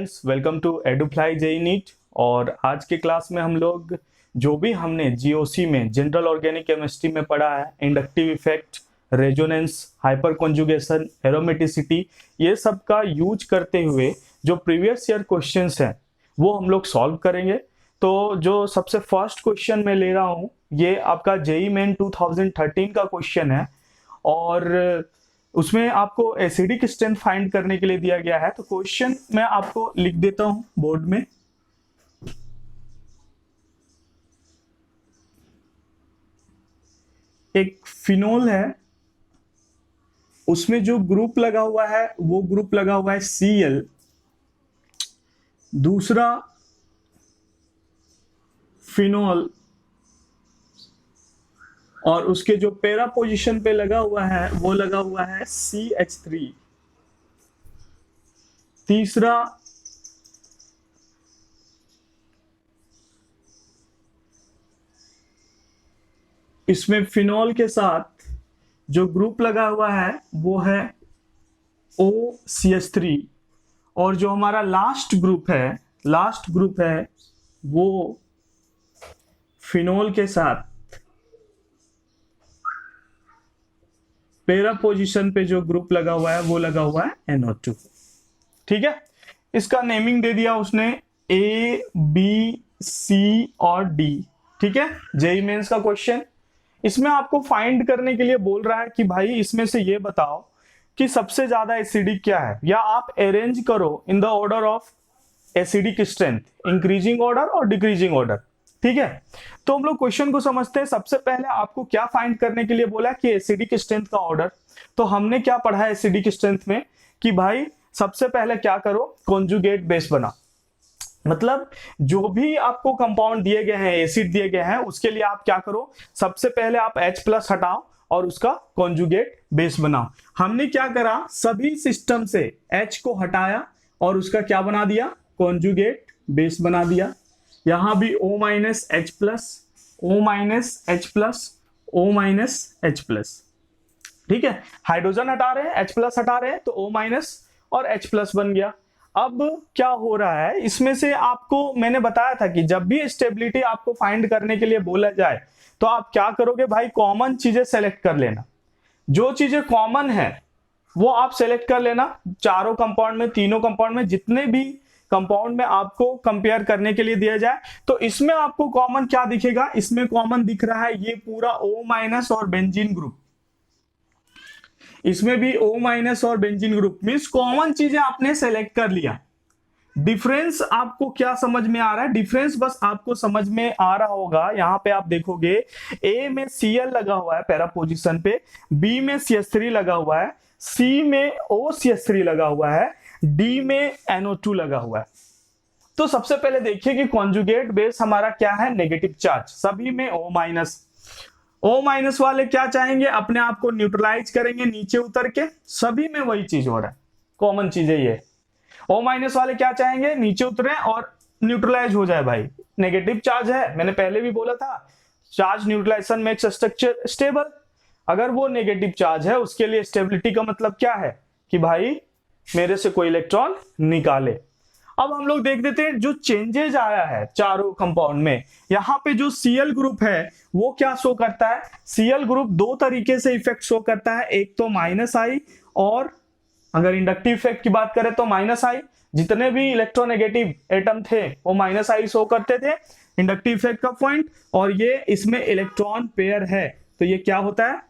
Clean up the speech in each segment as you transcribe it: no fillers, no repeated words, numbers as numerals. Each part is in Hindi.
Students, welcome to Edufly JEE NEET. और आज के क्लास में हम लोग जो भी हमने जीओसी में जनरल ऑर्गेनिक केमिस्ट्री में पढ़ा है, inductive effect, resonance, hyper conjugation, aromaticity, ये सब का यूज करते हुए जो प्रीवियस ईयर क्वेश्चंस हैं वो हम लोग सॉल्व करेंगे। तो जो सबसे फर्स्ट क्वेश्चन मैं ले रहा हूँ ये आपका जेई मेन 2013 का क्वेश्चन है और उसमें आपको एसिडिक स्ट्रेंथ फाइंड करने के लिए दिया गया है। तो क्वेश्चन मैं आपको लिख देता हूं बोर्ड में। एक फिनोल है, उसमें जो ग्रुप लगा हुआ है वो ग्रुप लगा हुआ है Cl। दूसरा फिनोल और उसके जो पैरा पोजीशन पे लगा हुआ है वो लगा हुआ है CH3। तीसरा इसमें फिनोल के साथ जो ग्रुप लगा हुआ है वो है OCH3 और जो हमारा लास्ट ग्रुप है वो फिनोल के साथ पैरा पोजीशन पे जो ग्रुप लगा हुआ है वो लगा हुआ है NO2। ठीक है, इसका नेमिंग दे दिया उसने A, B, C और D। ठीक है, जेई मेंस का क्वेश्चन। इसमें आपको फाइंड करने के लिए बोल रहा है कि भाई इसमें से ये बताओ कि सबसे ज्यादा एसिडिक क्या है, या आप अरेंज करो in the order of acidic strength, increasing order और डिक्रीजिंग ऑर्डर। ठीक है, तो हम लोग क्वेश्चन को समझते हैं। सबसे पहले आपको क्या फाइंड करने के लिए बोला कि एसिडिक स्ट्रेंथ का ऑर्डर। तो हमने क्या पढ़ा है एसिडिक स्ट्रेंथ में कि भाई सबसे पहले क्या करो, कॉन्जुगेट बेस बना। मतलब जो भी आपको कंपाउंड दिए गए हैं, एसिड दिए गए हैं, उसके लिए आप क्या करो, सबसे पहले आप H+ हटाओ और उसका कॉन्जुगेट बेस बनाओ। हमने क्या करा, सभी सिस्टम से H को हटाया और उसका क्या बना दिया, कॉन्जुगेट बेस बना दिया। यहां भी O-H+, O-H+, O-H+। ठीक है, हाइड्रोजन हटा रहे हैं, H+ हटा रहे हैं, तो O- और H+ बन गया। अब क्या हो रहा है, इसमें से आपको मैंने बताया था कि जब भी स्टेबिलिटी आपको फाइंड करने के लिए बोला जाए तो आप क्या करोगे भाई, कॉमन चीजें सेलेक्ट कर लेना। जो चीजें कॉमन है वो आप सेलेक्ट कर लेना। चारों कंपाउंड में, तीनों कंपाउंड में, जितने भी कंपाउंड में आपको कंपेयर करने के लिए दिया जाए तो इसमें आपको कॉमन क्या दिखेगा, इसमें कॉमन दिख रहा है ये पूरा O- और बेंजीन ग्रुप। इसमें भी O- और बेंजीन ग्रुप, मींस कॉमन चीजें आपने सेलेक्ट कर लिया। डिफरेंस आपको क्या समझ में आ रहा है, डिफरेंस बस आपको समझ में आ रहा होगा। यहां पे आप देखोगे A में Cl लगा हुआ है पैरा पोजीशन पे, B में CH3 लगा हुआ है, C में OCH3 लगा हुआ है, D में NO2 लगा हुआ है। तो सबसे पहले देखिए कि कॉन्जुगेट बेस हमारा क्या है, नेगेटिव चार्ज, सभी में O- वाले क्या चाहेंगे, अपने आप को न्यूट्रलाइज करेंगे नीचे उतर के, सभी में वही चीज हो रहा है, कॉमन चीज है ये। O- वाले क्या चाहेंगे, नीचे उतरे और न्यूट्रलाइज हो जाए। भाई नेगेटिव चार्ज है, मैंने पहले भी बोला था, charge neutralization makes structure stable. अगर वो नेगेटिव चार्ज है उसके लिए स्टेबिलिटी का मतलब क्या है कि भाई मेरे से कोई इलेक्ट्रॉन निकाले। अब हम लोग देख देते हैं जो चेंजेज आया है चारों कंपाउंड में। यहां पे जो Cl ग्रुप है वो क्या शो करता है, Cl ग्रुप दो तरीके से इफेक्ट शो करता है, एक तो -I और अगर इंडक्टिव इफेक्ट की बात करें तो -I। जितने भी इलेक्ट्रोनेगेटिव एटम थे वो -I शो करते थे, इंडक्टिव इफेक्ट का पॉइंट। और ये इसमें इलेक्ट्रॉन पेयर है तो ये क्या होता है,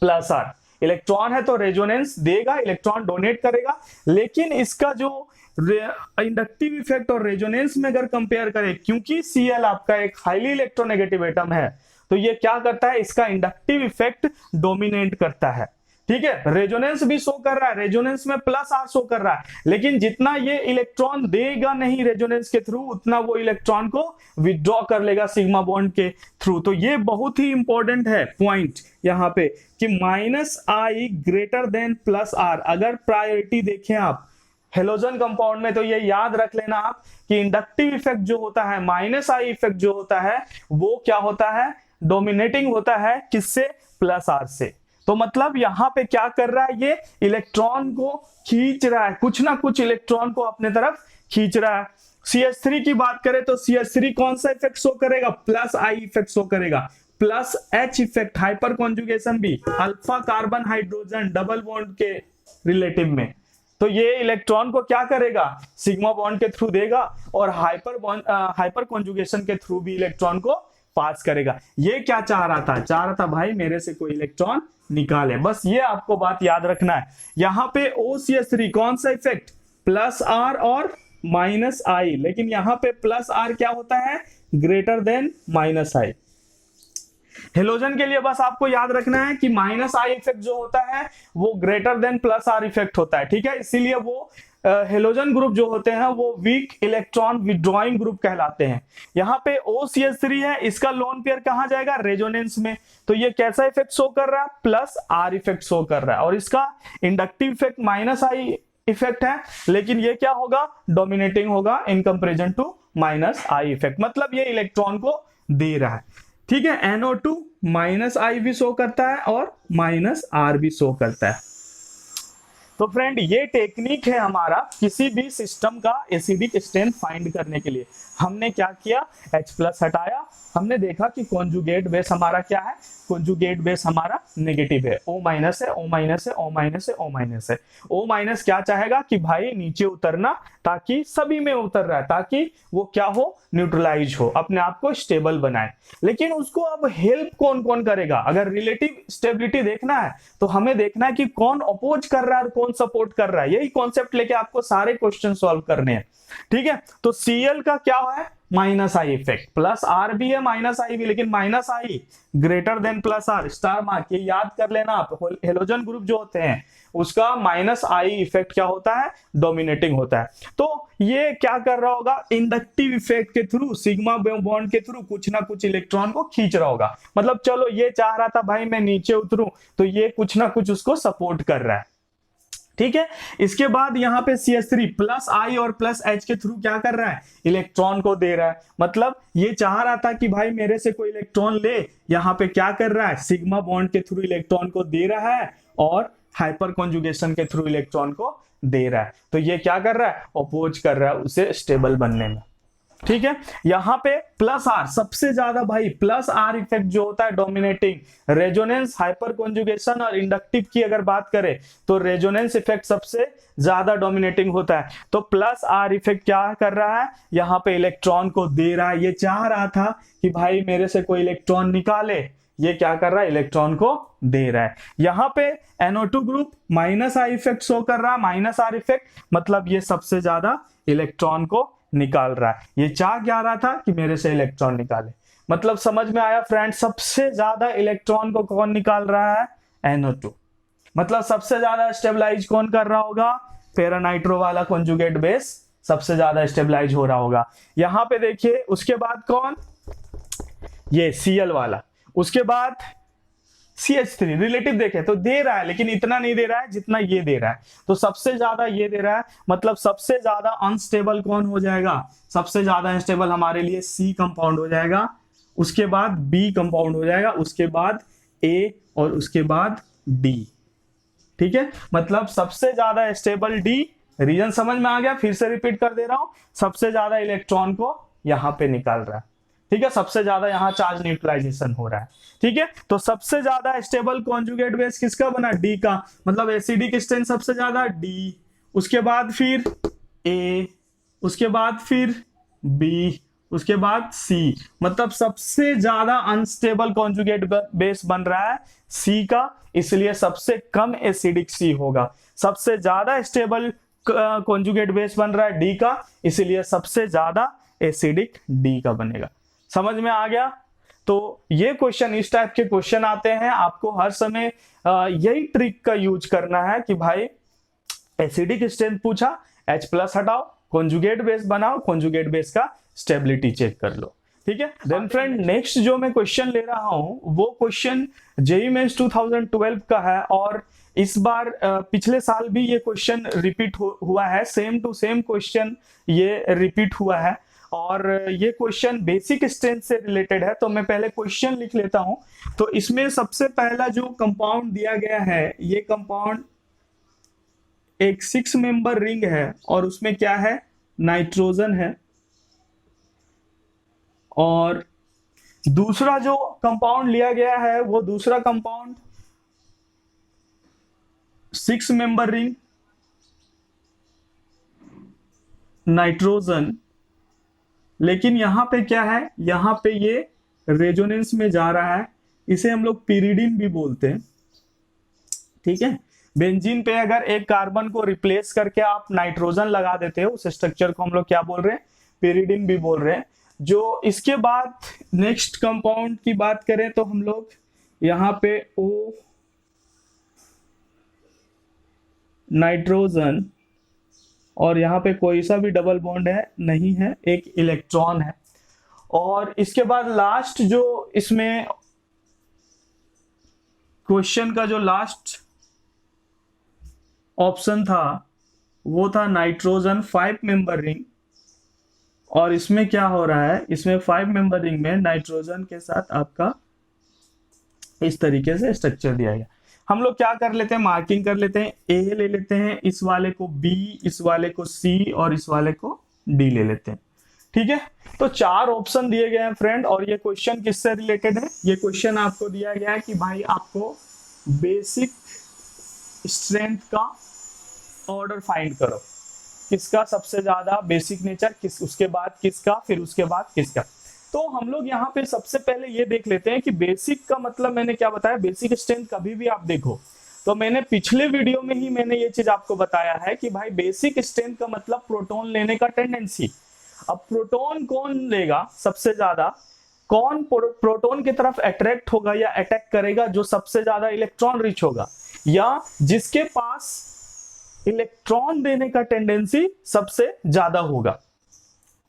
+R। इलेक्ट्रॉन है तो रेजोनेंस देगा, इलेक्ट्रॉन डोनेट करेगा। लेकिन इसका जो इंडक्टिव इफेक्ट और रेजोनेंस में अगर कंपेयर करें, क्योंकि Cl आपका एक हाईली इलेक्ट्रोनेगेटिव एटम है तो ये क्या करता है, इसका इंडक्टिव इफेक्ट डोमिनेट करता है। ठीक है, रेजोनेंस भी शो कर रहा है, रेजोनेंस में +R शो कर रहा है, लेकिन जितना ये इलेक्ट्रॉन देगा नहीं रेजोनेंस के थ्रू, उतना वो इलेक्ट्रॉन को विड्रॉ कर लेगा सिग्मा बॉन्ड के थ्रू। तो ये बहुत ही इंपॉर्टेंट है पॉइंट यहां पे कि -I ग्रेटर देन +R। अगर प्रायोरिटी देखें आप हेलोजन कंपाउंड में तो ये याद रख लेना आप कि इंडक्टिव इफेक्ट जो होता है, -I इफेक्ट जो होता है वो क्या होता है, डोमिनेटिंग होता है किससे, +R से। तो मतलब यहां पे क्या कर रहा है, ये इलेक्ट्रॉन को खींच रहा है, कुछ ना कुछ इलेक्ट्रॉन को अपने तरफ खींच रहा है। CH3 की बात करें तो CH3 कौन सा इफेक्ट शो करेगा, प्लस आई इफेक्ट शो करेगा, plus H effect, hyper conjugation भी, alpha carbon hydrogen double bond के रिलेटिव में, तो ये इलेक्ट्रॉन को क्या करेगा, सिग्मा बॉन्ड के थ्रू देगा और हाइपर कॉन्जुगेशन के थ्रू भी इलेक्ट्रॉन को पास करेगा। ये क्या चाह रहा था भाई मेरे से कोई इलेक्ट्रॉन निकाले, बस ये आपको बात याद रखना है। यहां पे OCH3 कौन सा इफेक्ट, प्लस आर और माइनस आई, लेकिन यहां पे प्लस आर क्या होता है, ग्रेटर देन माइनस आई। हेलोजन के लिए बस आपको याद रखना है कि माइनस आई इफेक्ट जो होता है वो greater than plus are effect होता है, ठीक है। इसीलिए वो हेलोजन ग्रुप जो होते हैं वो वीक इलेक्ट्रॉन विड्रॉइंग ग्रुप कहलाते हैं। यहाँ पे OCH3 है, इसका लोन पेयर कहां जाएगा, रेजोनेंस में, तो ये कैसा इफेक्ट शो कर रहा है, प्लस आर इफेक्ट शो कर रहा है, और इसका inductive effect minus I effect है, लेकिन ये क्या होगा, डोमिनेटिंग होगा in comparison to minus I effect, मतलब ये इलेक्ट्रॉन को दे रहा है, ठीक है। NO2 माइनस आई भी शो करता है और माइनस आर भी शो करता है। तो फ्रेंड ये टेक्निक है हमारा किसी भी सिस्टम का एसिडिक स्ट्रेंथ फाइंड करने के लिए। हमने क्या किया, H+ हटाया, हमने देखा कि कॉन्जुगेट बेस हमारा क्या है, कॉन्जुगेट बेस हमारा नेगेटिव है, O- है, O- है, O- है, O- है। O- क्या चाहेगा कि भाई नीचे उतरना, ताकि सभी में उतर रहा है, ताकि वो क्या हो, न्यूट्रलाइज हो, अपने आप को स्टेबल बनाए। लेकिन उसको अब हेल्प कौन कौन करेगा, अगर रिलेटिव स्टेबिलिटी देखना है तो हमें देखना है कि कौन अपोज कर रहा है और कौन सपोर्ट कर रहा है, यही कॉन्सेप्ट लेके आपको सारे क्वेश्चन सॉल्व करने हैं, ठीक है। तो Cl का क्या है, minus I effect, plus R भी है माइनस आई भी, लेकिन minus I greater than plus R, star mark, ये याद कर लेना आप। हेलोजन ग्रुप जो होते हैं उसका माइनस आई इफेक्ट क्या होता है, डोमिनेटिंग होता है। तो ये क्या कर रहा होगा, इंडक्टिव इफेक्ट के थ्रू, सिग्मा बॉन्ड के थ्रू कुछ ना कुछ इलेक्ट्रॉन को खींच रहा होगा। मतलब चलो ये चाह रहा था भाई मैं नीचे उतरूं, तो ये कुछ ना कुछ उसको सपोर्ट कर रहा है, ठीक है। इसके बाद यहाँ पे CH3 प्लस आई और प्लस H के थ्रू क्या कर रहा है, इलेक्ट्रॉन को दे रहा है। मतलब ये चाह रहा था कि भाई मेरे से कोई इलेक्ट्रॉन ले, यहाँ पे क्या कर रहा है, सिग्मा बॉन्ड के थ्रू इलेक्ट्रॉन को दे रहा है और हाइपर कॉन्जुगेशन के थ्रू इलेक्ट्रॉन को दे रहा है। तो ये क्या कर रहा है, अपोज कर रहा है उसे स्टेबल बनने में, ठीक है। यहां पे प्लस आर सबसे ज्यादा भाई, प्लस आर इफेक्ट जो होता है डोमिनेटिंग, रेजोनेंस, हाइपर कॉन्जुगेशन और इंडक्टिव की अगर बात करें तो रेजोनेंस इफेक्ट सबसे ज्यादा डोमिनेटिंग होता है। तो प्लस आर इफेक्ट क्या कर रहा है, यहां पे इलेक्ट्रॉन को दे रहा है। ये चाह रहा था कि भाई मेरे से कोई इलेक्ट्रॉन निकाले, ये क्या कर रहा है, इलेक्ट्रॉन को दे रहा है। यहां पे NO2 group minus I effect show कर रहा है, माइनस आर इफेक्ट, मतलब ये सबसे ज्यादा इलेक्ट्रॉन को निकाल रहा है। ये चाह क्या रहा था कि मेरे से इलेक्ट्रॉन निकाले। मतलब समझ में आया फ्रेंड, सबसे ज्यादा इलेक्ट्रॉन को कौन निकाल रहा है, NO2। मतलब सबसे ज्यादा स्टेबलाइज कौन कर रहा होगा, पैरानाइट्रो वाला कॉन्जुगेट बेस सबसे ज्यादा स्टेबलाइज हो रहा होगा। यहां पे देखिए उसके बाद कौन, ये Cl वाला, उसके बाद CH3 रिलेटिव देखे तो दे रहा है, लेकिन इतना नहीं दे रहा है जितना ये दे रहा है। तो सबसे ज्यादा ये दे रहा है, मतलब सबसे ज्यादा अनस्टेबल कौन हो जाएगा, सबसे ज्यादा अनस्टेबल हमारे लिए C कंपाउंड हो जाएगा, उसके बाद B कंपाउंड हो जाएगा, उसके बाद A और उसके बाद D, ठीक है। मतलब सबसे ज्यादा स्टेबल D, रीजन समझ में आ गया, फिर से रिपीट कर दे रहा हूं, सबसे ज्यादा इलेक्ट्रॉन को यहां पे निकाल रहा है, ठीक है। सबसे ज्यादा यहां चार्ज न्यूट्रलाइजेशन हो रहा है, ठीक है। तो सबसे ज्यादा स्टेबल कॉन्जुगेट बेस किसका बना, D का, मतलब एसिडिक स्ट्रेंथ सबसे ज्यादा D, उसके बाद फिर A, उसके बाद फिर B, उसके बाद C। मतलब सबसे ज्यादा अनस्टेबल कॉन्जुगेट बेस बन रहा है C का, इसलिए सबसे कम एसिडिक C होगा। सबसे ज्यादा स्टेबल कॉन्जुगेट बेस बन रहा है D का, इसलिए सबसे ज्यादा एसिडिक D का बनेगा। समझ में आ गया। तो ये क्वेश्चन, इस टाइप के क्वेश्चन आते हैं, आपको हर समय यही ट्रिक का यूज करना है कि भाई एसिडिक स्ट्रेंथ पूछा, H+ हटाओ, कॉन्जुगेट बेस बनाओ, कॉन्जुगेट बेस का स्टेबिलिटी चेक कर लो, ठीक है। देन फ्रेंड नेक्स्ट जो मैं क्वेश्चन ले रहा हूं वो क्वेश्चन JEE मेंस 2012 का है, और इस बार पिछले साल भी ये क्वेश्चन रिपीट हुआ है, सेम टू सेम क्वेश्चन ये रिपीट हुआ है, और ये क्वेश्चन बेसिक स्ट्रेंथ से रिलेटेड है। तो मैं पहले क्वेश्चन लिख लेता हूं। तो इसमें सबसे पहला जो कंपाउंड दिया गया है, ये कंपाउंड एक 6 मेंबर रिंग है और उसमें क्या है, नाइट्रोजन है, और दूसरा जो कंपाउंड लिया गया है वो दूसरा कंपाउंड 6 मेंबर रिंग नाइट्रोजन, लेकिन यहां पे क्या है, यहां पे ये रेजोनेंस में जा रहा है, इसे हम लोग पिरिडिन भी बोलते हैं। ठीक है, बेंजीन पे अगर एक कार्बन को रिप्लेस करके आप नाइट्रोजन लगा देते हो, उस स्ट्रक्चर को हम लोग क्या बोल रहे हैं, पिरिडिन भी बोल रहे हैं। जो इसके बाद नेक्स्ट कंपाउंड की बात करें तो हम लोग यहां पे ओ नाइट्रोजन, और यहां पे कोई सा भी डबल बॉन्ड है नहीं है, एक इलेक्ट्रॉन है। और इसके बाद लास्ट जो इसमें क्वेश्चन का जो लास्ट ऑप्शन था वो था नाइट्रोजन 5 मेंबर रिंग, और इसमें क्या हो रहा है, इसमें 5 मेंबर रिंग में नाइट्रोजन के साथ आपका इस तरीके से स्ट्रक्चर दिया गया। हम लोग क्या कर लेते हैं, मार्किंग कर लेते हैं, ए ले लेते हैं, इस वाले को बी, इस वाले को सी, और इस वाले को डी ले लेते हैं। ठीक है, तो 4 ऑप्शन दिए गए हैं फ्रेंड, और ये क्वेश्चन किससे रिलेटेड है, ये क्वेश्चन आपको दिया गया है कि भाई आपको बेसिक स्ट्रेंथ का ऑर्डर फाइंड करो, किसका सबसे ज्यादा बेसिक नेचर, किस उसके बाद किसका, फिर उसके बाद किसका। तो हम लोग यहाँ पे सबसे पहले ये देख लेते हैं कि बेसिक का मतलब मैंने क्या बताया, बेसिक स्ट्रेंथ कभी भी आप देखो तो मैंने पिछले वीडियो में ही मैंने ये चीज आपको बताया है कि भाई बेसिक स्ट्रेंथ का मतलब प्रोटॉन लेने का टेंडेंसी। अब प्रोटॉन कौन लेगा सबसे ज्यादा, कौन प्रोटॉन की तरफ अट्रैक्ट होगा या अटैक करेगा, जो सबसे ज्यादा इलेक्ट्रॉन रिच होगा, या जिसके पास इलेक्ट्रॉन देने का टेंडेंसी सबसे ज्यादा होगा।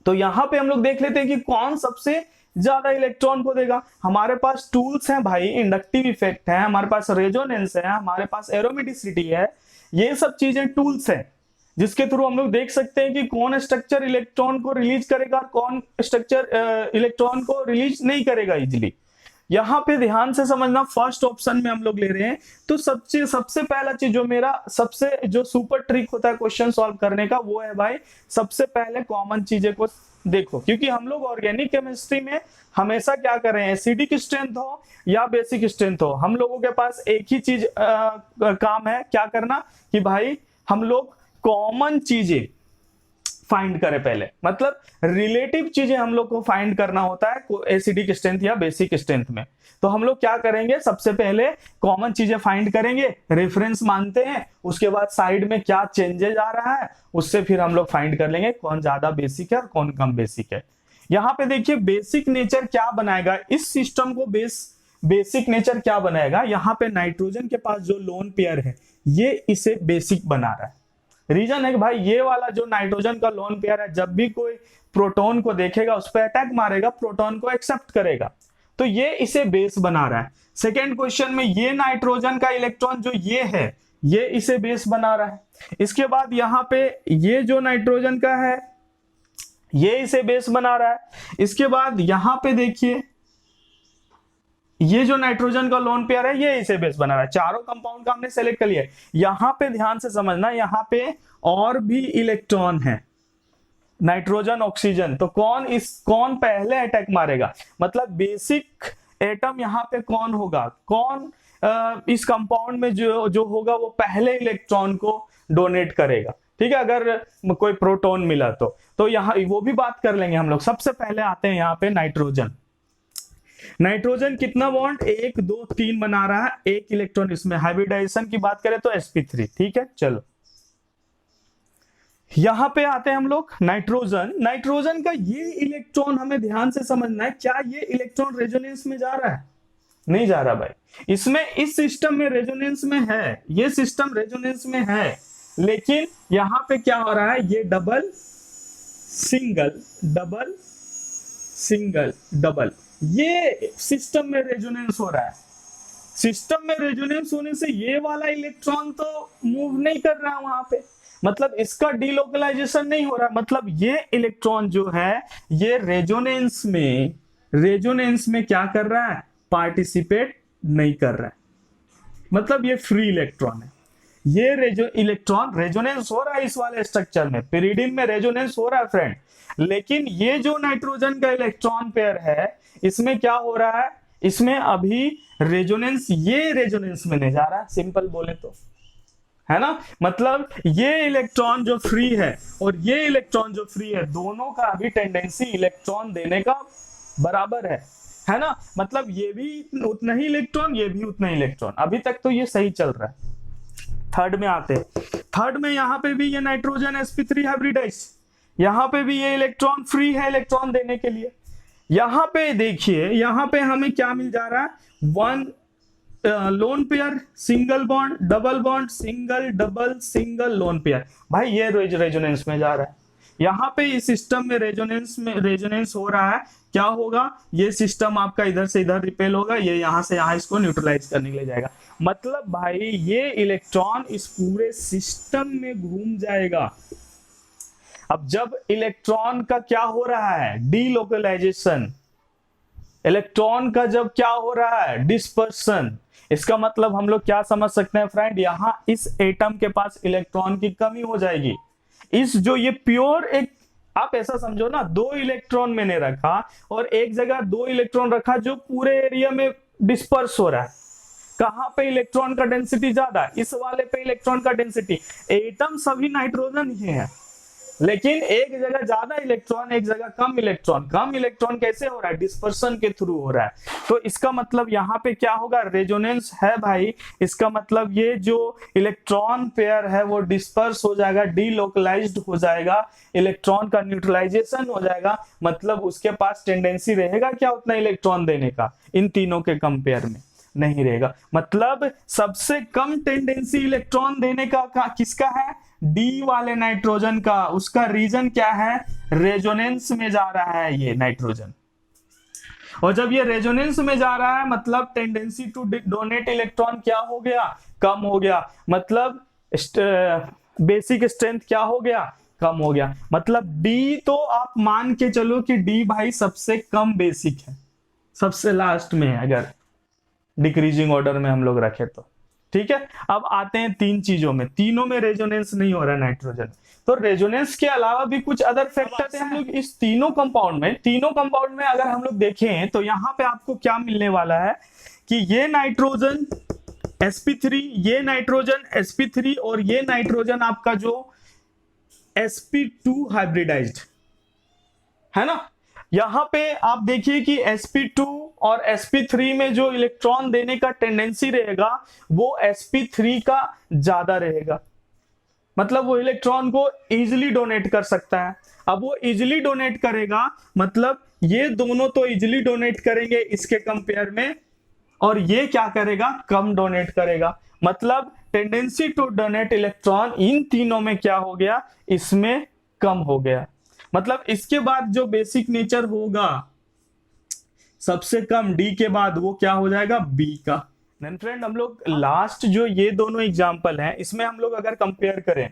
तो यहां पे हम लोग देख लेते हैं कि कौन सबसे ज्यादा इलेक्ट्रॉन को देगा। हमारे पास टूल्स हैं भाई, इंडक्टिव इफेक्ट है, हमारे पास रेजोनेंस है, हमारे पास एरोमेटिसिटी है, ये सब चीजें टूल्स हैं जिसके थ्रू हम लोग देख सकते हैं कि कौन स्ट्रक्चर इलेक्ट्रॉन को रिलीज करेगा और कौन स्ट्रक्चर इलेक्ट्रॉन को रिलीज नहीं करेगा इजिली। यहां पे ध्यान से समझना, फर्स्ट ऑप्शन में हम लोग ले रहे हैं तो सबसे पहला चीज जो मेरा सबसे जो सुपर ट्रिक होता है क्वेश्चन सॉल्व करने का, वो है भाई सबसे पहले कॉमन चीजें को देखो, क्योंकि हम लोग ऑर्गेनिक केमिस्ट्री में हमेशा क्या कर रहे हैं, एसिडिक स्ट्रेंथ हो या बेसिक स्ट्रेंथ हो, हम लोगों के पास एक ही चीज काम है, क्या करना कि भाई हम लोग कॉमन चीजें फाइंड करें पहले, मतलब रिलेटिव चीजें हम लोग को फाइंड करना होता है एसिडिक स्ट्रेंथ या बेसिक स्ट्रेंथ में। तो हम लोग क्या करेंगे, सबसे पहले कॉमन चीजें फाइंड करेंगे, रेफरेंस मानते हैं, उसके बाद साइड में क्या चेंजेस आ रहा है उससे फिर हम लोग फाइंड कर लेंगे कौन ज्यादा बेसिक है और कौन कम बेसिक है। यहां पे देखिए बेसिक नेचर क्या बनाएगा इस सिस्टम को, बेसिक नेचर क्या बनाएगा, यहां पे नाइट्रोजन के पास जो लोन पेयर है ये इसे बेसिक बना रहा है। रीजन है कि भाई ये वाला जो नाइट्रोजन का लोन पेयर है, जब भी कोई प्रोटॉन को देखेगा उस पर अटैक मारेगा, प्रोटॉन को एक्सेप्ट करेगा, तो ये इसे बेस बना रहा है। सेकेंड क्वेश्चन में ये नाइट्रोजन का इलेक्ट्रॉन जो ये है ये इसे बेस बना रहा है। इसके बाद यहां पे ये जो नाइट्रोजन का है ये इसे बेस बना रहा है। इसके बाद यहां पे देखिए ये जो नाइट्रोजन का लोन पेयर है ये इसे बेस बना रहा है। चारों कंपाउंड का हमने सेलेक्ट कर लिया। यहां पे ध्यान से समझना, यहां पे और भी इलेक्ट्रॉन है, नाइट्रोजन ऑक्सीजन, तो कौन पहले अटैक मारेगा, मतलब बेसिक एटम यहां पे कौन होगा, कौन इस कंपाउंड में जो होगा वो पहले इलेक्ट्रॉन को डोनेट करेगा। ठीक है, अगर कोई प्रोटॉन मिला तो यहां वो भी बात कर लेंगे हम लोग। सबसे पहले आते हैं यहां पे नाइट्रोजन कितना बॉन्ड, 1 2 3 बना रहा है, एक इलेक्ट्रॉन इसमें। हाइब्रिडाइजेशन की बात करें तो sp3। ठीक है, चलो यहां पे आते हैं हम लोग नाइट्रोजन का ये इलेक्ट्रॉन हमें ध्यान से समझना है, क्या ये इलेक्ट्रॉन रेजोनेंस में जा रहा है, नहीं जा रहा भाई। इसमें इस सिस्टम में रेजोनेंस में है, ये सिस्टम रेजोनेंस में है, लेकिन यहां पे क्या हो रहा है, ये डबल सिंगल डबल ये सिस्टम में रेजोनेंस हो रहा है। सिस्टम में रेजोनेंस होने से ये वाला इलेक्ट्रॉन तो मूव नहीं कर रहा है वहां पे, मतलब इसका डीलोकलाइजेशन नहीं हो रहा, मतलब ये इलेक्ट्रॉन जो है ये रेजोनेंस में क्या कर रहा है, पार्टिसिपेट नहीं कर रहा है, मतलब ये फ्री इलेक्ट्रॉन है। ये इलेक्ट्रॉन रेजोनेंस हो रहा है इस वाले स्ट्रक्चर में, पिरिडिन में रेजोनेंस हो रहा है फ्रेंड, लेकिन ये जो नाइट्रोजन का इलेक्ट्रॉन पेयर है इसमें क्या हो रहा है, इसमें अभी रेजोनेंस, ये रेजोनेंस में नहीं जा रहा है, सिंपल बोले तो, है ना। मतलब ये इलेक्ट्रॉन जो फ्री है और ये इलेक्ट्रॉन जो फ्री है, दोनों का अभी टेंडेंसी इलेक्ट्रॉन देने का बराबर है ना। मतलब ये भी उतना ही इलेक्ट्रॉन, ये भी उतना ही इलेक्ट्रॉन, अभी तक तो ये सही चल रहा है। थर्ड में आते हैं, थर्ड में यहाँ पे भी ये नाइट्रोजन sp3 हाइब्रिडाइज, यहाँ पे भी ये इलेक्ट्रॉन फ्री है इलेक्ट्रॉन देने के लिए। यहाँ पे देखिए, यहाँ पे हमें क्या मिल जा रहा है, one lone pair, single bond, double bond, single double single lone pair, भाई ये रेजोनेंस में जा रहा है। यहाँ पे इस सिस्टम में रेजोनेंस हो रहा है, क्या होगा, ये सिस्टम आपका इधर से इधर रिपेल होगा, ये यहाँ से यहाँ इसको न्यूट्रलाइज करने के लिए जाएगा। मतलब भाई ये इलेक्ट्रॉन इस पूरे सिस्टम में घूम जाएगा। अब जब इलेक्ट्रॉन का क्या हो रहा है, डीलोकलाइजेशन, इलेक्ट्रॉन का जब क्या हो रहा है, डिस्पर्सन, इसका मतलब हम लोग क्या समझ सकते हैं फ्रेंड, यहां इस एटम के पास इलेक्ट्रॉन की कमी हो जाएगी। इस जो ये प्योर एक, आप ऐसा समझो ना, दो इलेक्ट्रॉन मैंने रखा और एक जगह दो इलेक्ट्रॉन रखा जो पूरे एरिया में डिस्पर्स हो रहा है। कहां पे इलेक्ट्रॉन का डेंसिटी ज्यादा, इस वाले पे इलेक्ट्रॉन का डेंसिटी, एटम सभी नाइट्रोजन ही है, लेकिन एक जगह ज्यादा इलेक्ट्रॉन, एक जगह कम इलेक्ट्रॉन। कम इलेक्ट्रॉन कैसे हो रहा है, डिस्पर्सन के थ्रू हो रहा है। तो इसका मतलब यहाँ पे क्या होगा, रेजोनेंस है भाई, इसका मतलब ये जो इलेक्ट्रॉन पेयर है वो डिस्पर्स हो जाएगा, डीलोकलाइज्ड हो जाएगा, इलेक्ट्रॉन का न्यूट्रलाइजेशन हो जाएगा। मतलब उसके पास टेंडेंसी रहेगा क्या उतना इलेक्ट्रॉन देने का, इन तीनों के कंपेयर में नहीं रहेगा। मतलब सबसे कम टेंडेंसी इलेक्ट्रॉन देने का किसका है, डी वाले नाइट्रोजन का। उसका रीजन क्या है, रेजोनेंस में जा रहा है ये नाइट्रोजन, और जब ये रेजोनेंस में जा रहा है मतलब टेंडेंसी टू डोनेट इलेक्ट्रॉन क्या हो गया, कम हो गया। मतलब बेसिक स्ट्रेंथ क्या हो गया, कम हो गया। मतलब डी तो आप मान के चलो कि डी भाई सबसे कम बेसिक है, सबसे लास्ट में है अगर डिक्रीजिंग ऑर्डर में हम लोग रखे तो, ठीक है। अब आते हैं तीन चीजों में, तीनों में रेजोनेंस नहीं हो रहा है नाइट्रोजन। तो रेजोनेंस के अलावा भी कुछ अदर फैक्टर्स हैं। हम लोग इस तीनों कंपाउंड में अगर हम लोग देखें तो यहाँ पे आपको क्या मिलने वाला है कि ये नाइट्रोजन sp3, ये नाइट्रोजन sp3 और ये नाइट्रोजन आपका जो sp2 हाइब्रिडाइज्ड है ना। यहां पे आप देखिए कि sp2 और sp3 में जो इलेक्ट्रॉन देने का टेंडेंसी रहेगा वो sp3 का ज्यादा रहेगा। मतलब वो इलेक्ट्रॉन को इजीली डोनेट कर सकता है। अब वो इजीली डोनेट करेगा, मतलब ये दोनों तो इजीली डोनेट करेंगे इसके कंपेयर में, और ये क्या करेगा, कम डोनेट करेगा। मतलब tendency to donate electron in तीनों में क्या हो गया, इसमें कम हो गया। मतलब इसके बाद जो बेसिक नेचर होगा सबसे कम डी के बाद वो क्या हो जाएगा, बी का। देन फ्रेंड हम लोग लास्ट जो ये दोनों एग्जांपल हैं इसमें हम लोग अगर कंपेयर करें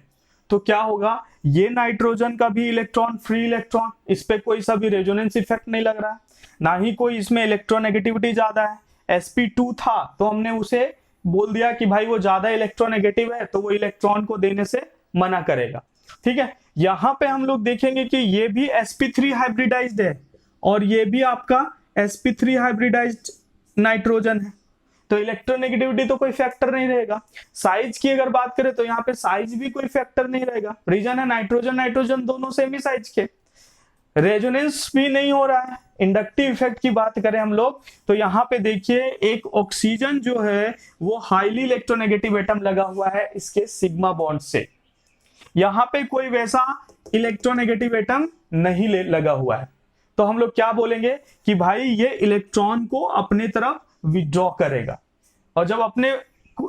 तो क्या होगा, ये नाइट्रोजन का भी इलेक्ट्रॉन फ्री इलेक्ट्रॉन, इस पे कोई सा भी रेजोनेंस इफेक्ट नहीं लग रहा है, ना ही कोई इसमें इलेक्ट्रोनेगेटिविटी ज्यादा है। sp2 था तो हमने उसे बोल दिया कि भाई वो ज्यादा इलेक्ट्रोनेगेटिव है तो वो इलेक्ट्रॉन को देने से मना करेगा, ठीक है। यहां पे हम लोग देखेंगे कि ये भी sp3 हाइब्रिडाइज्ड है और ये भी आपका sp3 हाइब्रिडाइज्ड नाइट्रोजन है, तो इलेक्ट्रोनेगेटिविटी तो कोई फैक्टर नहीं रहेगा। साइज की अगर बात करें तो यहाँ पे साइज भी कोई फैक्टर नहीं रहेगा, रीजन है नाइट्रोजन दोनों सेम ही साइज के। रेजोनेंस भी नहीं हो रहा है। इंडक्टिव इफेक्ट की बात करें हम लोग तो यहाँ पे देखिए एक ऑक्सीजन जो है वो हाईली इलेक्ट्रोनेगेटिव एटम लगा हुआ है इसके सिग्मा बॉन्ड से, यहाँ पे कोई वैसा इलेक्ट्रोनेगेटिव एटम नहीं लगा हुआ है। तो हम लोग क्या बोलेंगे कि भाई ये इलेक्ट्रॉन को अपने तरफ विड्रॉ करेगा, और जब अपने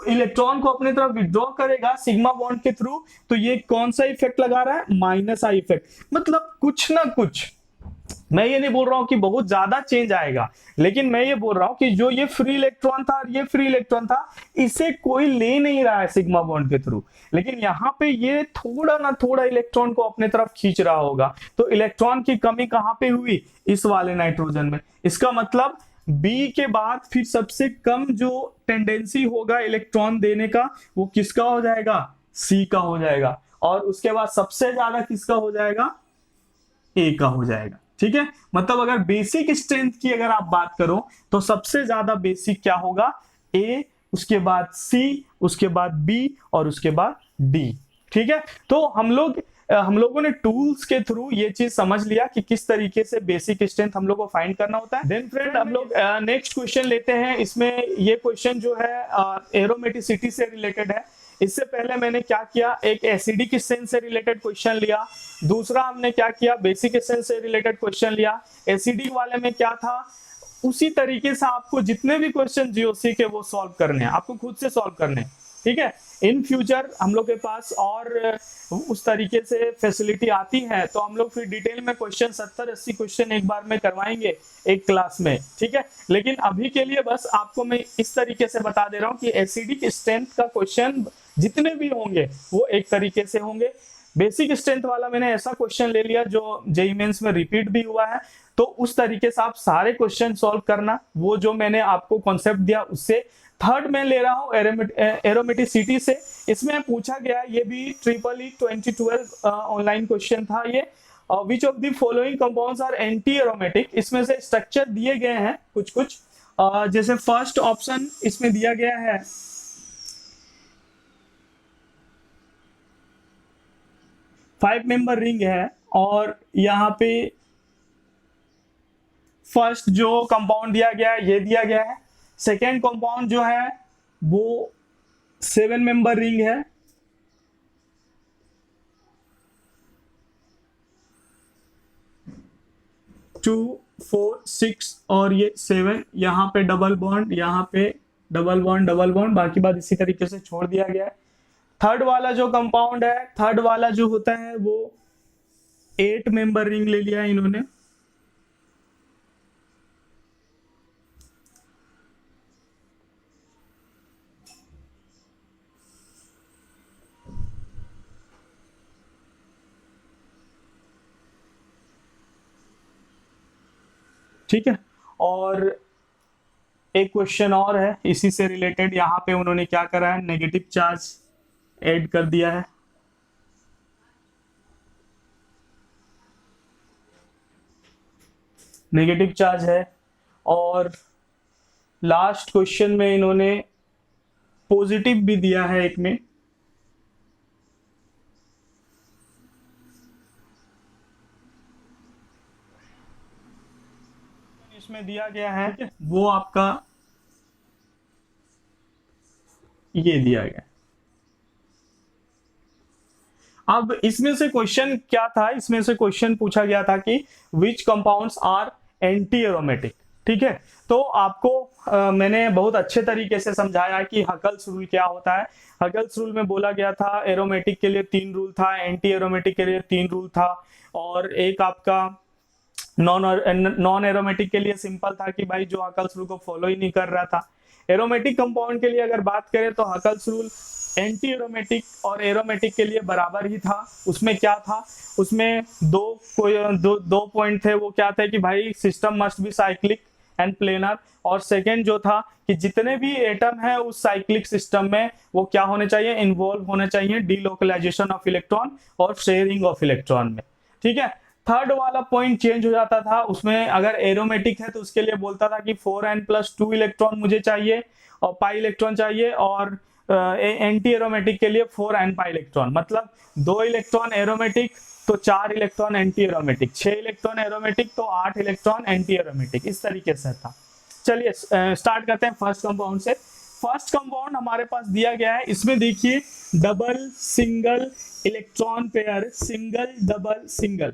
इलेक्ट्रॉन को अपने तरफ विड्रॉ करेगा सिग्मा बॉन्ड के थ्रू, तो ये कौन सा इफेक्ट लगा रहा है, माइनस आई इफेक्ट। मतलब कुछ ना कुछ, मैं ये नहीं बोल रहा हूं कि बहुत ज्यादा चेंज आएगा, लेकिन मैं ये बोल रहा हूं कि जो ये फ्री इलेक्ट्रॉन था और ये फ्री इलेक्ट्रॉन था इसे कोई ले नहीं रहा है सिग्मा बॉन्ड के थ्रू, लेकिन यहाँ पे ये थोड़ा ना थोड़ा इलेक्ट्रॉन को अपने तरफ खींच रहा होगा। तो इलेक्ट्रॉन की कमी कहां पे हुई, इस वाले नाइट्रोजन में। इसका मतलब बी के बाद फिर सबसे कम जो टेंडेंसी होगा इलेक्ट्रॉन देने का वो किसका हो जाएगा, सी का हो जाएगा, और उसके बाद सबसे ज्यादा किसका हो जाएगा, ए का हो जाएगा। ठीक है, मतलब अगर बेसिक स्ट्रेंथ की अगर आप बात करो तो सबसे ज्यादा बेसिक क्या होगा, ए, उसके बाद सी, उसके बाद बी और उसके बाद डी। ठीक है, तो हम लोगों ने टूल्स के थ्रू ये चीज समझ लिया कि किस तरीके से बेसिक स्ट्रेंथ हम लोग को फाइंड करना होता है। देन फ्रेंड हम लोग नेक्स्ट क्वेश्चन लेते हैं। इसमें ये क्वेश्चन जो है एरोमेटिसिटी से रिलेटेड है। इससे पहले मैंने क्या किया, एक एसिडिक स्ट्रेंथ से रिलेटेड क्वेश्चन लिया, दूसरा हमने क्या किया, बेसिक स्ट्रेंथ से रिलेटेड क्वेश्चन लिया। एसिडिक वाले में क्या था, उसी तरीके से आपको जितने भी क्वेश्चन जीओसी के वो सॉल्व करने हैं, आपको खुद से सॉल्व करने हैं। ठीक है, इन फ्यूचर हम लोग के पास और उस तरीके से फैसिलिटी आती है तो हम लोग फिर डिटेल में क्वेश्चन 70-80 क्वेश्चन एक बार में करवाएंगे एक क्लास में। ठीक है, लेकिन अभी के लिए बस आपको मैं इस तरीके से बता दे रहा हूँ कि एसिडिक स्ट्रेंथ का क्वेश्चन जितने भी होंगे वो एक तरीके से होंगे। बेसिक स्ट्रेंथ वाला मैंने ऐसा क्वेश्चन ले लिया जो जेईई मेंस में रिपीट भी हुआ है, तो उस तरीके से आप सारे क्वेश्चन सॉल्व करना, वो जो मैंने आपको कॉन्सेप्ट दिया उससे। थर्ड मैं ले रहा हूँ एरोमेटिसिटी से। इसमें पूछा गया, ये भी EEE 2012 ऑनलाइन क्वेश्चन था ये, which of the following compounds are anti aromatic. इसमें से स्ट्रक्चर दिए गए हैं कुछ कुछ, जैसे फर्स्ट ऑप्शन इसमें दिया गया है 5 मेंबर रिंग है, और यहाँ पे फर्स्ट जो कंपाउंड दिया गया है ये दिया गया है। सेकेंड कंपाउंड जो है वो 7 मेंबर रिंग है, टू 4 6 और ये 7, यहाँ पे डबल बॉन्ड, यहाँ पे डबल बॉन्ड, बाकी बात इसी तरीके से छोड़ दिया गया है। थर्ड वाला जो कंपाउंड है, थर्ड वाला जो होता है वो 8 मेंबर रिंग ले लिया है इन्होंने। ठीक है, और एक क्वेश्चन और है इसी से रिलेटेड, यहाँ पे उन्होंने क्या करा है, नेगेटिव चार्ज ऐड कर दिया है। नेगेटिव चार्ज है, और लास्ट क्वेश्चन में इन्होंने पॉजिटिव भी दिया है एक में। इसमें दिया गया है वो आपका ये दिया गया। अब इसमें से क्वेश्चन क्या था, इसमें से क्वेश्चन पूछा गया था कि विच कंपाउंड्स आर एंटी एरोमेटिक। ठीक है, तो आपको मैंने बहुत अच्छे तरीके से समझाया कि हकल्स रूल क्या होता है। हकल्स रूल में बोला गया था एरोमेटिक के लिए 3 रूल था, एंटी एरोमेटिक के लिए 3 रूल था, और एक आपका नॉन एरोमेटिक के लिए सिंपल था कि भाई जो हकल्स रूल को फॉलो ही नहीं कर रहा था। एरोमेटिक कंपाउंड के लिए अगर बात करें तो हकल्स रूल एंटी एरोमेटिक और एरोमेटिक के लिए बराबर ही था। उसमें क्या था, उसमें दो पॉइंट थे, वो क्या थे कि भाई system must be cyclic and planar, और सेकेंड जो था कि जितने भी एटम है उस साइक्लिक सिस्टम में वो क्या होने चाहिए, इन्वॉल्व होने चाहिए डीलोकलाइजेशन ऑफ इलेक्ट्रॉन और शेयरिंग ऑफ इलेक्ट्रॉन में। ठीक है, थर्ड वाला पॉइंट चेंज हो जाता था, उसमें अगर एरोमेटिक है तो उसके लिए बोलता था कि 4n+2 इलेक्ट्रॉन मुझे चाहिए और पाई इलेक्ट्रॉन चाहिए, और एंटी एरोमेटिक के लिए 4n पाई इलेक्ट्रॉन, मतलब 2 इलेक्ट्रॉन एरोमेटिक तो 4 electron anti aromatic, 6 electron aromatic तो 8 इलेक्ट्रॉन एंटी एरोमेटिक, इस तरीके से था। चलिए स्टार्ट करते हैं फर्स्ट कंपाउंड से। फर्स्ट कंपाउंड हमारे पास दिया गया है, इसमें देखिए double single electron pair, single double single,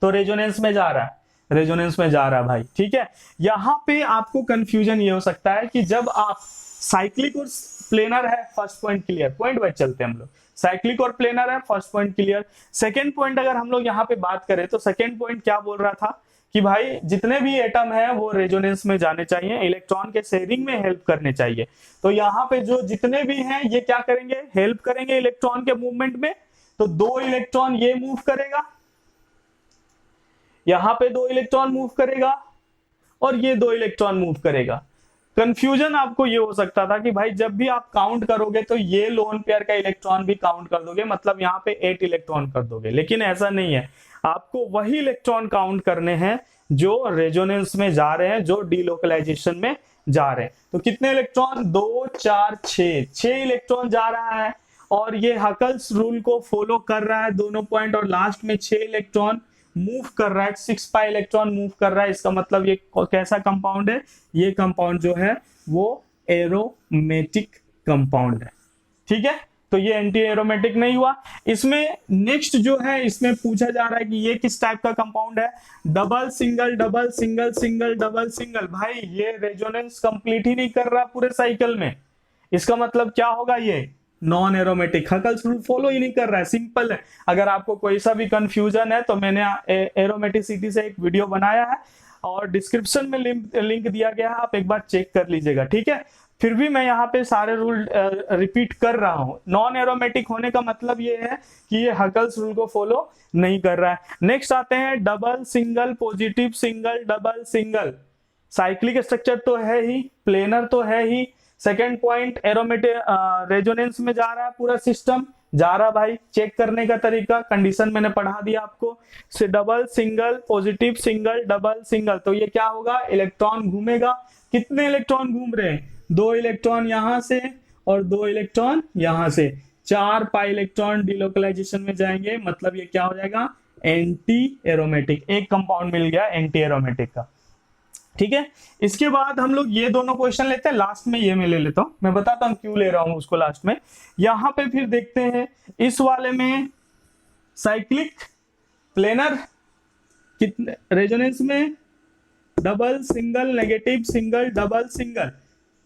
तो रेजोनेंस में जा रहा है, रेजोनेंस में जा रहा है भाई। ठीक है, यहां पे आपको कंफ्यूजन ये हो सकता है कि जब आप साइक्लिक और प्लेनर है, first point clear, point wise चलते हैं हम लोग, साइक्लिक और प्लेनर है, first point clear. Second point अगर हम लोग यहाँ पे बात करें तो सेकंड पॉइंट क्या बोल रहा था कि भाई जितने भी एटम है वो रेजोनेंस में जाने चाहिए, इलेक्ट्रॉन के शेयरिंग में हेल्प करने चाहिए। तो यहाँ पे जो जितने भी हैं ये क्या करेंगे, हेल्प करेंगे इलेक्ट्रॉन के मूवमेंट में। तो 2 इलेक्ट्रॉन ये मूव करेगा, यहां पे 2 इलेक्ट्रॉन मूव करेगा, और ये 2 इलेक्ट्रॉन मूव करेगा। कंफ्यूजन आपको ये हो सकता था कि भाई जब भी आप काउंट करोगे तो ये लोन पेयर का इलेक्ट्रॉन भी काउंट कर दोगे, मतलब यहाँ पे 8 इलेक्ट्रॉन कर दोगे, लेकिन ऐसा नहीं है। आपको वही इलेक्ट्रॉन काउंट करने हैं जो रेजोनेंस में जा रहे हैं, जो डीलोकलाइजेशन में जा रहे हैं। तो कितने इलेक्ट्रॉन, 2 4 6 इलेक्ट्रॉन जा रहा है, और ये हकल्स रूल को फॉलो कर रहा है दोनों पॉइंट, और लास्ट में 6 इलेक्ट्रॉन मूव कर रहा है, 6 पाई इलेक्ट्रॉन मूव कर रहा है। इसका मतलब ये कैसा कंपाउंड है, ये कंपाउंड जो है वो एरोमेटिक कंपाउंड है। ठीक है, तो ये एंटी एरोमेटिक नहीं हुआ। इसमें नेक्स्ट जो है, इसमें पूछा जा रहा है कि ये किस टाइप का कंपाउंड है, double single double single single double single. भाई ये रेजोनेंस कंप्लीट ही नहीं कर रहा पूरे साइकिल में, इसका मतलब क्या होगा, ये non aromatic, Huckel's rule follow ही नहीं कर रहा है। सिंपल है। अगर आपको कोई सा भी कंफ्यूजन है तो मैंने एरोमेटिसिटी से एक वीडियो बनाया है और डिस्क्रिप्शन में लिंक दिया गया है, आप एक बार चेक कर लीजिएगा। ठीक है, फिर भी मैं यहाँ पे सारे रूल रिपीट कर रहा हूँ। नॉन एरोमेटिक होने का मतलब ये है कि ये हकल्स रूल को फॉलो नहीं कर रहा है। नेक्स्ट आते हैं double single positive single double single. Cyclic structure तो है ही, प्लेनर तो है ही। सेकेंड पॉइंट, एरोमेटिक रेजोनेंस में जा रहा है पूरा सिस्टम, जा रहा भाई। चेक करने का तरीका, कंडीशन मैंने पढ़ा दिया आपको। से double single positive single double single, तो ये क्या होगा, इलेक्ट्रॉन घूमेगा। कितने इलेक्ट्रॉन घूम रहे हैं, 2 इलेक्ट्रॉन यहां से और 2 इलेक्ट्रॉन यहां से, 4 पाई इलेक्ट्रॉन डिलोकलाइजेशन में जाएंगे, मतलब ये क्या हो जाएगा, एंटी एरोमेटिक। एक कंपाउंड मिल गया एंटी एरोमेटिक का। ठीक है, इसके बाद हम लोग ये दोनों क्वेश्चन लेते हैं, लास्ट में ये मैं ले लेता हूं, मैं बताता हूं क्यों ले रहा हूं उसको लास्ट में। यहां पे फिर देखते हैं इस वाले में साइक्लिक प्लेनर, कितने रेजोनेंस में, double single negative single double single,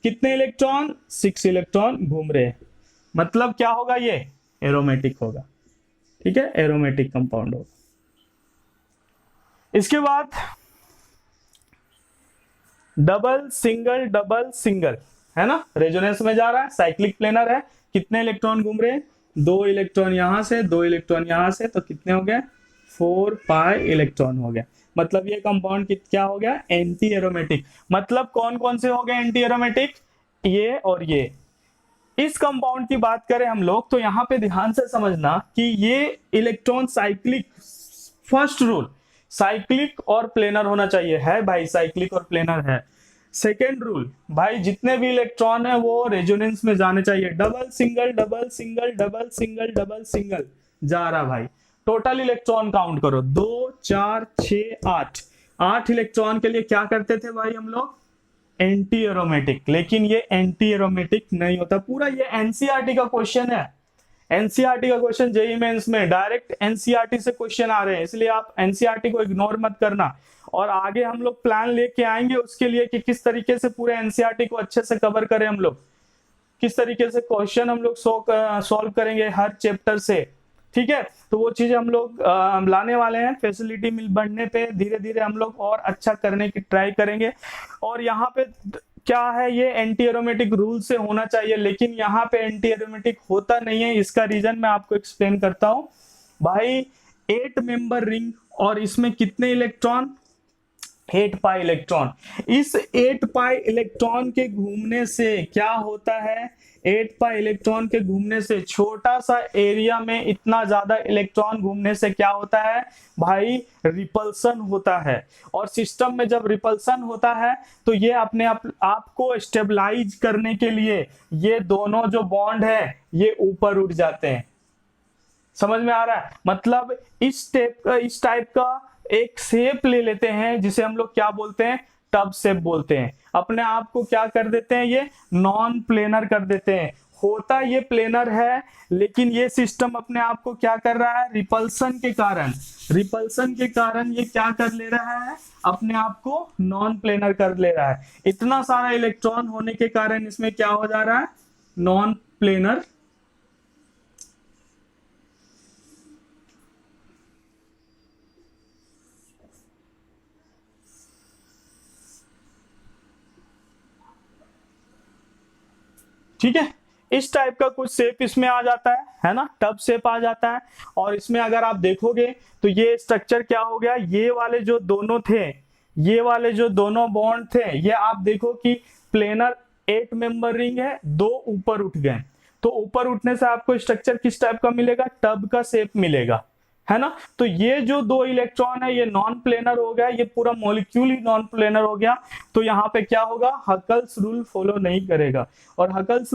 कितने इलेक्ट्रॉन, 6 इलेक्ट्रॉन घूम रहे हैं, मतलब क्या होगा, ये एरोमेटिक होगा। ठीक है, एरोमेटिक कंपाउंड होगा। इसके बाद डबल सिंगल है ना, रेजोनेंस में जा रहा है, साइक्लिक प्लेनर है, कितने इलेक्ट्रॉन घूम रहे हैं, 2 इलेक्ट्रॉन यहां से 2 इलेक्ट्रॉन यहां से, तो कितने हो गए, 4 पाई इलेक्ट्रॉन हो गया। मतलब ये कंपाउंड क्या हो गया, एंटी एरोमेटिक। मतलब कौन कौन से हो गए एंटी एरोमेटिक, ये और ये। इस कंपाउंड की बात करें हम लोग तो यहां पे ध्यान से समझना कि ये electron cyclic, first rule cyclic और प्लेनर होना चाहिए, है भाई, साइक्लिक और प्लेनर है। सेकेंड रूल, भाई जितने भी इलेक्ट्रॉन है वो रेजोनेंस में जाने चाहिए, double single double single double single double single जा रहा भाई। टोटल इलेक्ट्रॉन काउंट करो, 2 4 6 8 इलेक्ट्रॉन के लिए क्या करते थे भाई हम लोग, एंटी एरोमेटिक। लेकिन ये एंटी एरोमेटिक नहीं होता। पूरा ये एनसीईआरटी का क्वेश्चन है, एनसीईआरटी का क्वेश्चन, जेईई मेंस में डायरेक्ट एनसीईआरटी से क्वेश्चन आ रहे हैं, इसलिए आप एनसीईआरटी को इग्नोर मत करना। और आगे हम लोग प्लान लेके आएंगे उसके लिए कि किस तरीके से पूरे एनसीईआरटी को अच्छे से कवर करें हम लोग, किस तरीके से क्वेश्चन हम लोग सॉल्व करेंगे हर चैप्टर से। ठीक है, तो वो चीजें हम लोग लाने वाले हैं। फैसिलिटी मिल बढ़ने पे धीरे धीरे हम लोग और अच्छा करने की ट्राई करेंगे। और यहाँ पे क्या है, ये एंटी एरोमेटिक रूल से होना चाहिए, लेकिन यहाँ पे एंटी एरोमेटिक होता नहीं है। इसका रीजन मैं आपको एक्सप्लेन करता हूं भाई। 8 मेंबर रिंग और इसमें कितने इलेक्ट्रॉन, 8 पाई इलेक्ट्रॉन। इस 8 पाई इलेक्ट्रॉन के घूमने से क्या होता है, 8 पाई इलेक्ट्रॉन के घूमने से, छोटा सा एरिया में इतना ज्यादा इलेक्ट्रॉन घूमने से क्या होता है भाई, रिपल्सन होता है। और सिस्टम में जब रिपल्सन होता है तो ये अपने आपको स्टेबलाइज करने के लिए ये दोनों जो बॉन्ड है ये ऊपर उठ जाते हैं। समझ में आ रहा है, मतलब इस टाइप का एक शेप ले लेते हैं जिसे हम लोग क्या बोलते हैं, टब शेप बोलते हैं। अपने आप को क्या कर देते हैं, ये नॉन प्लेनर कर देते हैं। होता ये प्लेनर है, लेकिन ये सिस्टम अपने आप को क्या कर रहा है, रिपल्सन के कारण ये क्या कर ले रहा है, अपने आप को नॉन प्लेनर कर ले रहा है। इतना सारा इलेक्ट्रॉन होने के कारण इसमें क्या हो जा रहा है, नॉन प्लेनर। ठीक है, इस टाइप का कुछ शेप इसमें आ जाता है ना, टब शेप आ जाता है। और इसमें अगर आप देखोगे तो ये स्ट्रक्चर क्या हो गया, ये वाले जो दोनों थे ये वाले जो दोनों बॉन्ड थे ये आप देखो कि प्लेनर 8 मेंबर रिंग है, 2 ऊपर उठ गए, तो ऊपर उठने से आपको स्ट्रक्चर किस टाइप का मिलेगा, टब का शेप मिलेगा, है ना। तो ये जो 2 इलेक्ट्रॉन है ये नॉन प्लेनर हो गया, ये पूरा मॉलिक्यूल ही नॉन प्लेनर हो गया। तो यहाँ पे क्या होगा, हकल्स रूल फॉलो नहीं करेगा। और हकल्स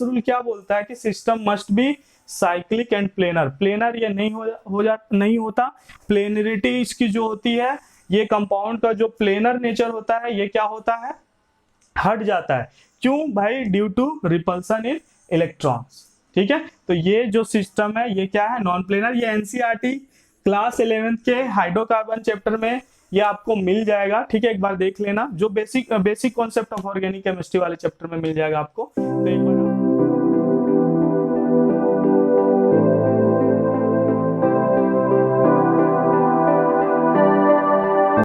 रूल क्या बोलता है कि system must be cyclic and planar. Planar ये नहीं होता। प्लेनरिटी इसकी जो होती है, ये कंपाउंड का जो प्लेनर नेचर होता है ये क्या होता है, हट जाता है। क्यों भाई, due to repulsion in electrons. ठीक है, तो ये जो सिस्टम है ये क्या है, नॉन प्लेनर। ये एनसीईआरटी क्लास 11th के हाइड्रोकार्बन चैप्टर में ये आपको मिल जाएगा। ठीक है, एक बार देख लेना, जो basic concept of organic chemistry वाले चैप्टर में मिल जाएगा आपको। तो एक बार